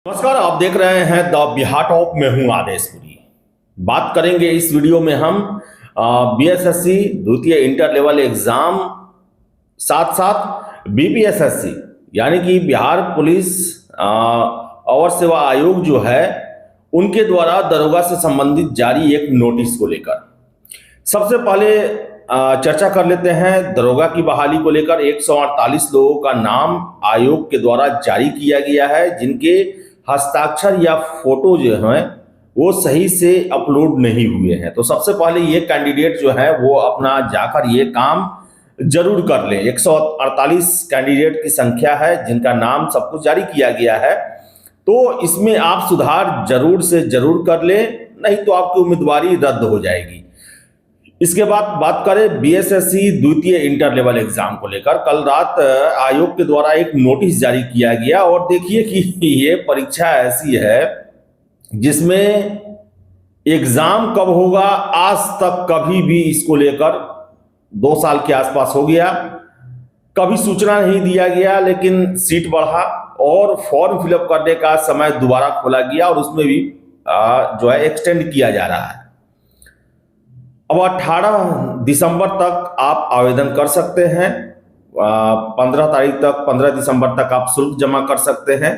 नमस्कार, आप देख रहे हैं द बिहार टॉप में हूं आदेशपुरी। बात करेंगे इस वीडियो में हम बीएसएससी द्वितीय इंटर लेवल एग्जाम, साथ साथ बीपीएसएससी यानी कि बिहार पुलिस अवर सेवा आयोग जो है उनके द्वारा दरोगा से संबंधित जारी एक नोटिस को लेकर। सबसे पहले चर्चा कर लेते हैं दरोगा की बहाली को लेकर। 148 लोगों का नाम आयोग के द्वारा जारी किया गया है जिनके हस्ताक्षर या फोटो जो हैं वो सही से अपलोड नहीं हुए हैं। तो सबसे पहले ये कैंडिडेट जो है वो अपना जाकर ये काम जरूर कर लें। 148 कैंडिडेट की संख्या है जिनका नाम सब कुछ जारी किया गया है, तो इसमें आप सुधार जरूर से जरूर कर लें, नहीं तो आपकी उम्मीदवारी रद्द हो जाएगी। इसके बाद बात करें बीएसएससी द्वितीय इंटर लेवल एग्जाम को लेकर। कल रात आयोग के द्वारा एक नोटिस जारी किया गया और देखिए कि ये परीक्षा ऐसी है जिसमें एग्जाम कब होगा आज तक कभी भी इसको लेकर 2 साल के आसपास हो गया, कभी सूचना नहीं दिया गया, लेकिन सीट बढ़ा और फॉर्म फिलअप करने का समय दोबारा खोला गया और उसमें भी जो है एक्सटेंड किया जा रहा है। अब 18 दिसंबर तक आप आवेदन कर सकते हैं। 15 तारीख तक, 15 दिसंबर तक आप शुल्क जमा कर सकते हैं।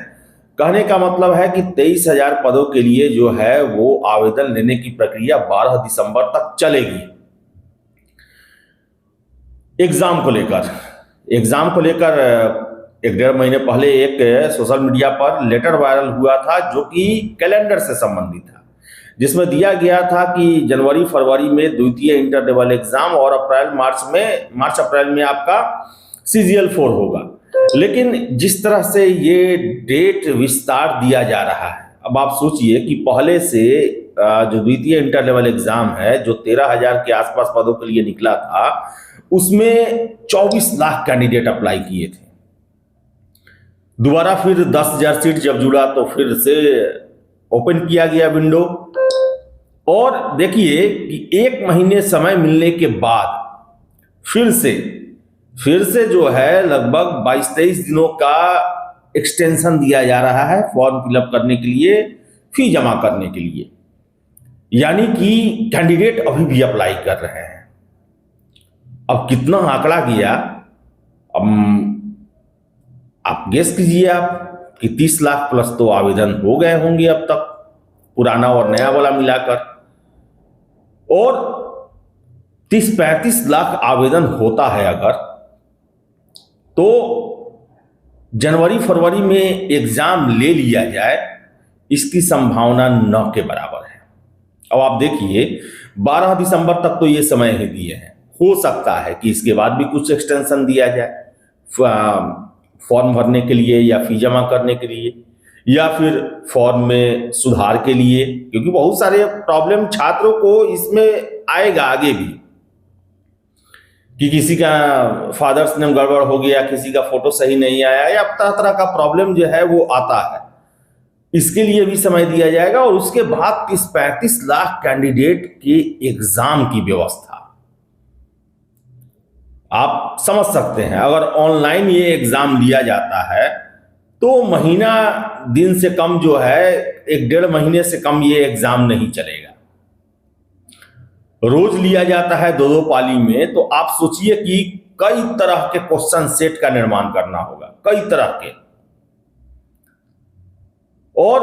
कहने का मतलब है कि 23,000 पदों के लिए जो है वो आवेदन लेने की प्रक्रिया 12 दिसंबर तक चलेगी। एग्जाम को लेकर 1-1.5 महीने पहले एक सोशल मीडिया पर लेटर वायरल हुआ था जो कि कैलेंडर से संबंधित था, जिसमें दिया गया था कि जनवरी फरवरी में द्वितीय इंटर लेवल एग्जाम और मार्च अप्रैल में आपका CGL 4 होगा। लेकिन जिस तरह से ये डेट विस्तार दिया जा रहा है, अब आप सोचिए कि पहले से जो द्वितीय इंटर लेवल एग्जाम है जो 13,000 के आसपास पदों के लिए निकला था, उसमें 24 लाख कैंडिडेट अप्लाई किए थे। दोबारा फिर 10,000 सीट जब जुड़ा तो फिर से ओपन किया गया विंडो, और देखिए कि 1 महीने समय मिलने के बाद फिर से जो है लगभग 22-23 दिनों का एक्सटेंशन दिया जा रहा है फॉर्म फिलअप करने के लिए, फी जमा करने के लिए। यानी कि कैंडिडेट अभी भी अप्लाई कर रहे हैं। अब कितना आंकड़ा गया, अब आप गेस कीजिए आप कि 30 लाख प्लस तो आवेदन हो गए होंगे अब तक, पुराना और नया वाला मिलाकर, और 30-35 लाख आवेदन होता है अगर, तो जनवरी फरवरी में एग्जाम ले लिया जाए इसकी संभावना न के बराबर है। अब आप देखिए 12 दिसंबर तक तो ये समय ही दिए हैं, हो सकता है कि इसके बाद भी कुछ एक्सटेंशन दिया जाए फॉर्म भरने के लिए या फी जमा करने के लिए या फिर फॉर्म में सुधार के लिए, क्योंकि बहुत सारे प्रॉब्लम छात्रों को इसमें आएगा आगे भी कि किसी का फादर्स नेम गड़बड़ हो गया, किसी का फोटो सही नहीं आया, या तरह तरह का प्रॉब्लम जो है वो आता है। इसके लिए भी समय दिया जाएगा और उसके बाद 30-35 लाख कैंडिडेट के एग्जाम की व्यवस्था आप समझ सकते हैं। अगर ऑनलाइन ये एग्जाम लिया जाता है तो महीना दिन से कम जो है, 1-1.5 महीने से कम ये एग्जाम नहीं चलेगा। रोज लिया जाता है 2-2 पाली में, तो आप सोचिए कि कई तरह के क्वेश्चन सेट का निर्माण करना होगा, कई तरह के, और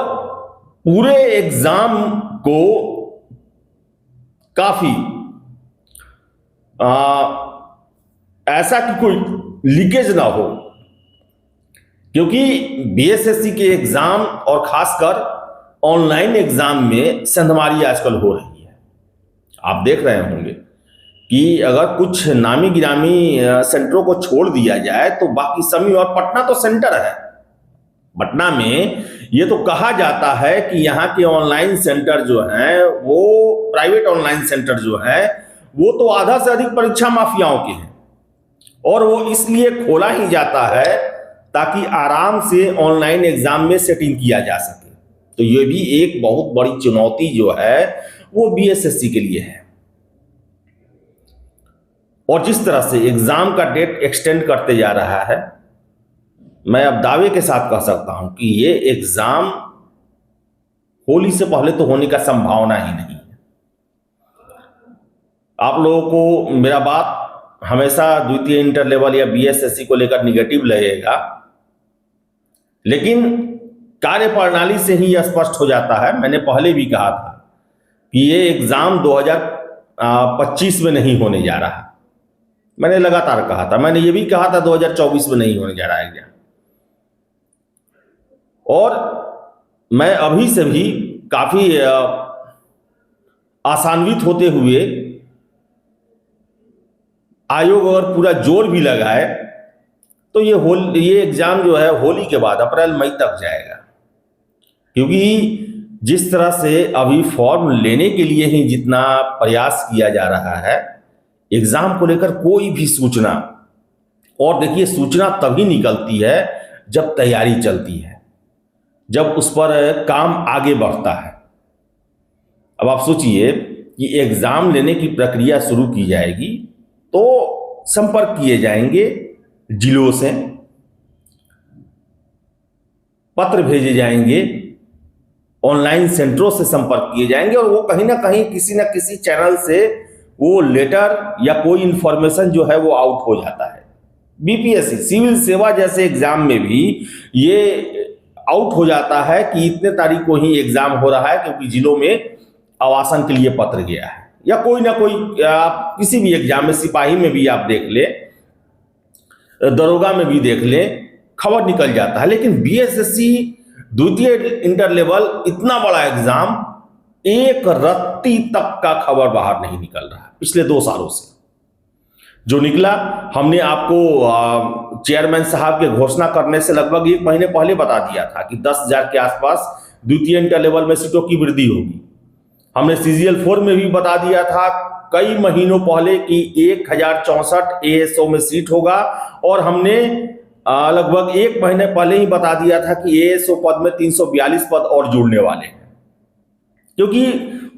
पूरे एग्जाम को काफी ऐसा कि कोई लीकेज ना हो, क्योंकि बीएसएससी के एग्जाम और खासकर ऑनलाइन एग्जाम में संधमारी आजकल हो रही है। आप देख रहे होंगे कि अगर कुछ नामी गिरामी सेंटरों को छोड़ दिया जाए तो बाकी सभी, और पटना तो सेंटर है, पटना में ये तो कहा जाता है कि यहाँ के ऑनलाइन सेंटर जो हैं, वो प्राइवेट ऑनलाइन सेंटर जो है वो तो आधा से अधिक परीक्षा माफियाओं के हैं, और वो इसलिए खोला ही जाता है ताकि आराम से ऑनलाइन एग्जाम में सेटिंग किया जा सके। तो ये भी एक बहुत बड़ी चुनौती जो है वो बीएसएससी के लिए है। और जिस तरह से एग्जाम का डेट एक्सटेंड करते जा रहा है, मैं अब दावे के साथ कह सकता हूं कि ये एग्जाम होली से पहले तो होने का संभावना ही नहीं है। आप लोगों को मेरा बात हमेशा द्वितीय इंटर लेवल या बीएसएससी को लेकर निगेटिव लगेगा, लेकिन कार्य प्रणाली से ही यह स्पष्ट हो जाता है। मैंने पहले भी कहा था कि ये एग्जाम 2025 में नहीं होने जा रहा। मैंने लगातार कहा था, मैंने ये भी कहा था 2024 में नहीं होने जा रहा एग्जाम। और मैं अभी से भी काफी आशान्वित होते हुए आयोग अगर पूरा जोर भी लगाए तो ये एग्जाम जो है होली के बाद अप्रैल मई तक जाएगा, क्योंकि जिस तरह से अभी फॉर्म लेने के लिए ही जितना प्रयास किया जा रहा है, एग्जाम को लेकर कोई भी सूचना, और देखिए सूचना तभी निकलती है जब तैयारी चलती है, जब उस पर काम आगे बढ़ता है। अब आप सोचिए कि एग्जाम लेने की प्रक्रिया शुरू की जाएगी तो संपर्क किए जाएंगे जिलों से, पत्र भेजे जाएंगे, ऑनलाइन सेंटरों से संपर्क किए जाएंगे, और वो कहीं ना कहीं किसी ना किसी चैनल से वो लेटर या कोई इंफॉर्मेशन जो है वो आउट हो जाता है। बीपीएससी सिविल सेवा जैसे एग्जाम में भी ये आउट हो जाता है कि इतने तारीख को ही एग्जाम हो रहा है, क्योंकि जिलों में आवासन के लिए पत्र गया है, या कोई ना कोई, आप किसी भी एग्जाम में, सिपाही में भी आप देख ले, दरोगा में भी देख ले, खबर निकल जाता है। लेकिन बीएसएससी द्वितीय इंटर लेवल इतना बड़ा एग्जाम, एक रत्ती तक का खबर बाहर नहीं निकल रहा है पिछले 2 सालों से। जो निकला, हमने आपको चेयरमैन साहब के घोषणा करने से लगभग 1 महीने पहले बता दिया था कि 10,000 के आसपास द्वितीय इंटर लेवल में सीटों की वृद्धि होगी। हमने सीजीएल 4 में भी बता दिया था कई महीनों पहले कि 1064 एएसओ में सीट होगा, और हमने लगभग 1 महीने पहले ही बता दिया था कि एएसओ पद में 342 पद और जुड़ने वाले हैं। क्योंकि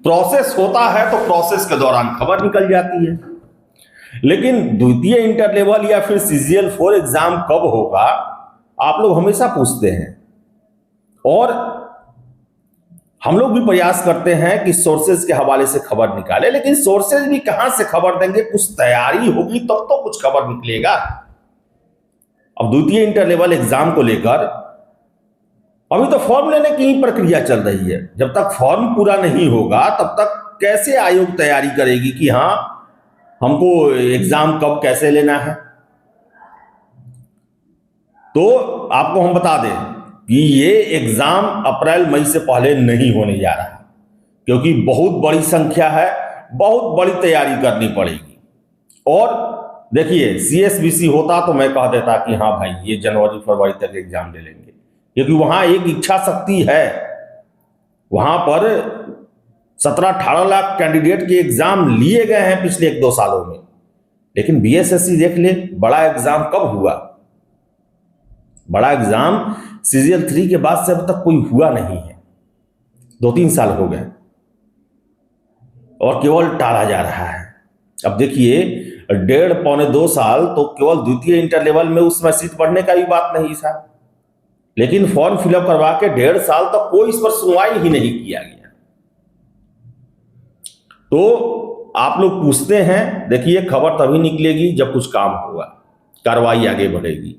प्रोसेस होता है तो प्रोसेस के दौरान खबर निकल जाती है। लेकिन द्वितीय इंटर लेवल या फिर सीजीएल 4 एग्जाम कब होगा, आप लोग हमेशा पूछते हैं, और हम लोग भी प्रयास करते हैं कि सोर्सेज के हवाले से खबर निकाले, लेकिन सोर्सेज भी कहां से खबर देंगे? कुछ तैयारी होगी तब तो कुछ खबर निकलेगा। अब द्वितीय इंटर लेवल एग्जाम को लेकर अभी तो फॉर्म लेने की ही प्रक्रिया चल रही है। जब तक फॉर्म पूरा नहीं होगा तब तक कैसे आयोग तैयारी करेगी कि हाँ हमको एग्जाम कब कैसे लेना है? तो आपको हम बता दें कि ये एग्जाम अप्रैल मई से पहले नहीं होने जा रहा, क्योंकि बहुत बड़ी संख्या है, बहुत बड़ी तैयारी करनी पड़ेगी। और देखिए सीएसबीसी होता तो मैं कह देता कि हाँ भाई ये जनवरी फरवरी तक एग्जाम ले लेंगे, क्योंकि वहां एक इच्छा शक्ति है। वहां पर 17-18 लाख कैंडिडेट के एग्जाम लिए गए हैं पिछले 1-2 सालों में। लेकिन बीएसएससी देख ले, बड़ा एग्जाम कब हुआ? बड़ा एग्जाम सीजीएल 3 के बाद से अब तक कोई हुआ नहीं है। 2-3 साल हो गए और केवल टाला जा रहा है। अब देखिए 1.5-2 साल तो केवल द्वितीय इंटर लेवल में उसमें सीट बढ़ने का भी बात नहीं था, लेकिन फॉर्म फिलअप करवा के 1.5 साल तक कोई इस पर सुनवाई ही नहीं किया गया। तो आप लोग पूछते हैं, देखिए खबर तभी निकलेगी जब कुछ काम होगा, कार्रवाई आगे बढ़ेगी।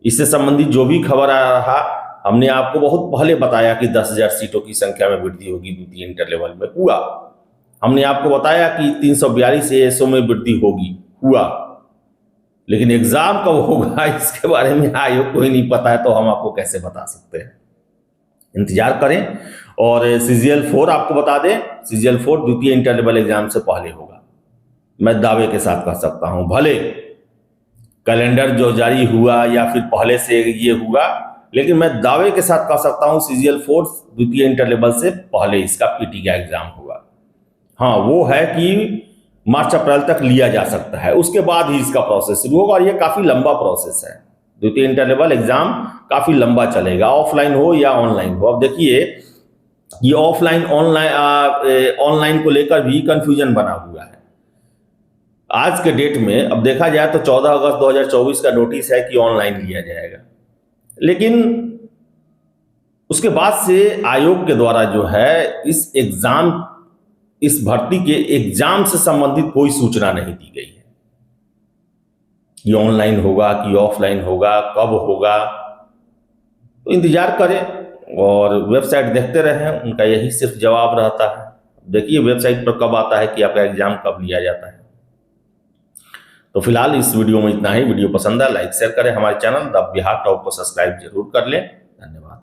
इससे संबंधित जो भी खबर आ रहा, हमने आपको बहुत पहले बताया कि 10,000 सीटों की संख्या में वृद्धि होगी द्वितीय इंटर लेवल में, हुआ। हमने आपको बताया कि 342 एएसओ में वृद्धि होगी, हुआ। लेकिन एग्जाम कब होगा इसके बारे में आयोग को ही नहीं पता है, तो हम आपको कैसे बता सकते हैं? इंतजार करें। और सीजीएल 4 आपको बता दें, सीजीएल 4 द्वितीय इंटर लेवल एग्जाम से पहले होगा। मैं दावे के साथ कह सकता हूं, भले कैलेंडर जो जारी हुआ या फिर पहले से ये हुआ, लेकिन मैं दावे के साथ कह सकता हूं सीजीएल 4 द्वितीय इंटर लेवल से पहले इसका पीटी का एग्जाम होगा। हाँ, वो है कि मार्च अप्रैल तक लिया जा सकता है, उसके बाद ही इसका प्रोसेस शुरू होगा, और ये काफी लंबा प्रोसेस है। द्वितीय इंटर लेवल एग्जाम काफी लंबा चलेगा, ऑफलाइन हो या ऑनलाइन हो। अब देखिए ये ऑफलाइन ऑनलाइन को लेकर भी कंफ्यूजन बना हुआ है आज के डेट में। अब देखा जाए तो 14 अगस्त 2024 का नोटिस है कि ऑनलाइन लिया जाएगा, लेकिन उसके बाद से आयोग के द्वारा जो है इस भर्ती के एग्जाम से संबंधित कोई सूचना नहीं दी गई है कि ऑनलाइन होगा कि ऑफलाइन होगा, कब होगा। तो इंतजार करें और वेबसाइट देखते रहें, उनका यही सिर्फ जवाब रहता है। देखिए वेबसाइट पर कब आता है कि आपका एग्जाम कब लिया जाता है। तो फिलहाल इस वीडियो में इतना ही। वीडियो पसंद है लाइक शेयर करें, हमारे चैनल द बिहार टॉप को सब्सक्राइब जरूर कर लें। धन्यवाद।